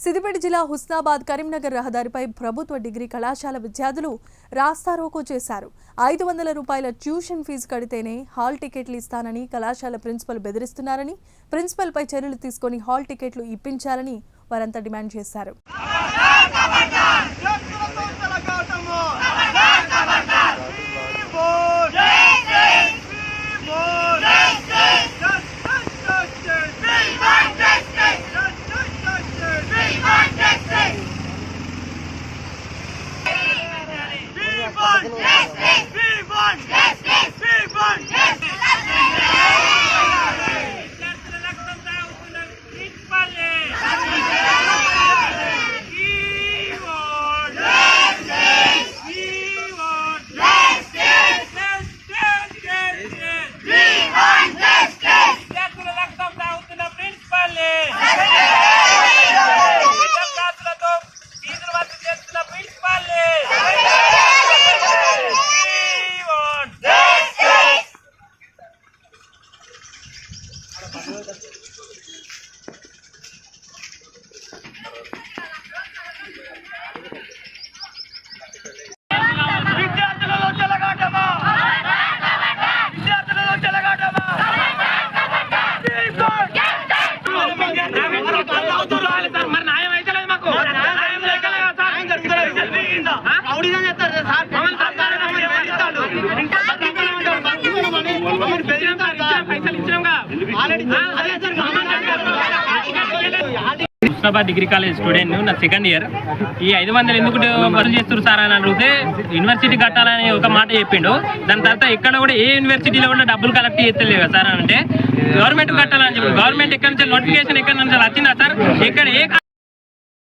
సిద్దిపేట జిల్లా హుస్నాబాద్ కరీంనగర్ రహదారిపై ప్రభుత్వ డిగ్రీ కళాశాల విద్యార్థులు రాస్తారోకో చేశారు. 500 రూపాయల ట్యూషన్ ఫీజు కడితేనే హాల్ టికెట్లు ఇస్తానని కళాశాల ప్రిన్సిపల్ బెదిరిస్తున్నారని, ప్రిన్సిపల్పై చర్యలు తీసుకొని హాల్ టికెట్లు ఇప్పించాలని వారంతా డిమాండ్ చేశారు. హుస్నాబాద్ డిగ్రీ కాలేజ్ స్టూడెంట్, నా సెకండ్ ఇయర్. ఈ 500 ఎందుకు వసూలు చేస్తారు సార్ అని అడిగితే యూనివర్సిటీ కట్టాలని ఒక మాట చెప్పిండు. దాని తర్వాత ఎక్కడ కూడా ఏ యూనివర్సిటీలో కూడా డబ్బులు కలెక్ట్ చేస్తలేవు సార్ అని అంటే గవర్నమెంట్ కట్టాలని చెప్పి గవర్నమెంట్ ఎక్కడి నుంచి నోటిఫికేషన్ ఎక్కడి నుంచి వచ్చిందా సార్? ఇక్కడ ఏ